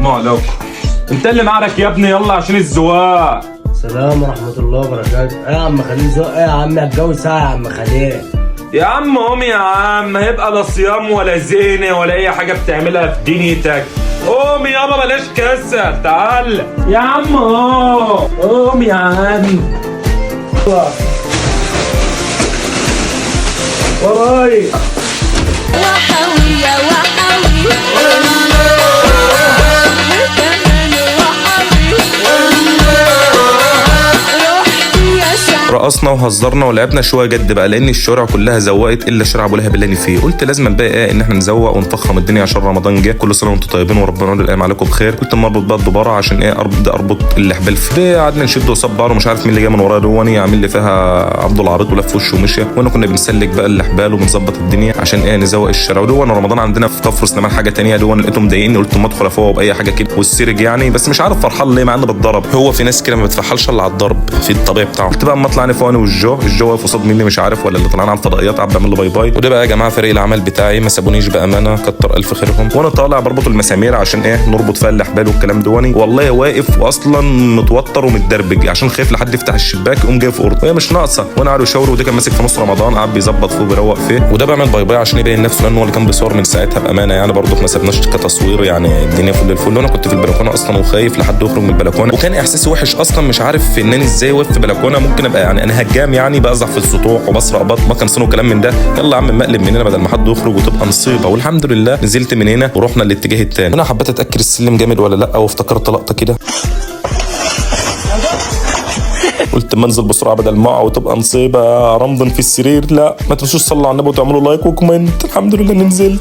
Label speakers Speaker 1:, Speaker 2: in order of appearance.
Speaker 1: السلام عليكم. انت اللي معرك يا ابني، يلا عشان الزواق.
Speaker 2: السلام ورحمة الله وبركاته. ايه يا عم خليل زق؟ ايه يا عم هتجوز ساعة يا عم خليل؟
Speaker 1: يا عم قوم يا عم، هيبقى لا صيام ولا زينة ولا اي حاجة بتعملها في دنيتك. قوم يابا بلاش كسل، تعال يا عم. قوم يا عم. وراي
Speaker 3: وحوي يا وحوي وكمان وحوي روحي يا شعب.
Speaker 4: رقصنا وهزرنا ولعبنا شويه جد بقى، لان الشوارع كلها زوقت الا شارع ابو لهب اللي أنا فيه. قلت لازم بقى ايه ان احنا نزوق ونفخم الدنيا عشان رمضان جه. كل سنه وانتم طيبين وربنا يعود الايام عليكم بخير. كنت مربط بقى الدباره عشان ايه اربط الحبال فيه. قعدنا نشد وصب بعض ومش عارف مين اللي جاي من ورايا دواني يعمل لي فيها عبد العريض ولف وشه ومشي، وانا كنا بنسلك بقى الحبال وبنظبط الدنيا عشان ايه نزوق الشارع. ودون رمضان عندنا في كفر سليمان حاجه ثانيه، دون لقيتهم مضايقني قلت ما ادخل افوق باي حاجه كده والسرج يعني، بس مش عارف فرحان ليه مع انه بتضرب. هو في ناس كده ما بتفحلش الا على الضرب في الطبيعي بتاعه. قلت بقى اما اطلع انا فوق انا والجو واقف قصاد مني مش عارف ولا اللي طلعان على الفضائيات قاعد بعمل له باي باي. وده بقى يا جماعه فريق العمل بتاعي ما سابونيش بامانه، كتر الف خيرهم. وانا طالع بربط المسامير عشان ايه نربط فيها الاحبال والكلام دواني، والله واقف واصلا متوتر ومتدربج عشان خايف لحد يفتح الشباك يقوم جاي في قرط وهي مش ناقصه. وانا قاعد يشاور وده كان ماسك في نص رمضان قاعد بيظبط فيه وبيروق فيه، وده بيعمل باي باي عشان يبين نفسه لانه هو اللي كان بيصور من ساعتها بامانه يعني. برضه ما سابناش كتصوير يعني، الدنيا فل الفل. وانا كنت في البلكونه اصلا وخايف لحد يخرج من البلكونه، وكان احساسي وحش اصلا مش عارف انني ازاي واقف في بلكونه ممكن ابقى يعني انا هجام يعني بقزح في السطوح وبسرق بط ما كان صنو كلام من ده. يلا يا عم مقلب من هنا بدل ما حد يخرج وتبقى نصيبه. والحمد لله نزلت من هنا ورحنا الاتجاه الثاني. انا حبيت اتاكد السلم جامد ولا لا وافتكرت لقطه كده قلت منزل بسرعه بدل ما اقعد وتبقى نصيبه رمضان في السرير. لا ما تنسوش تصلوا على النبي وتعملوا لايك وكومنت. الحمد لله ننزل.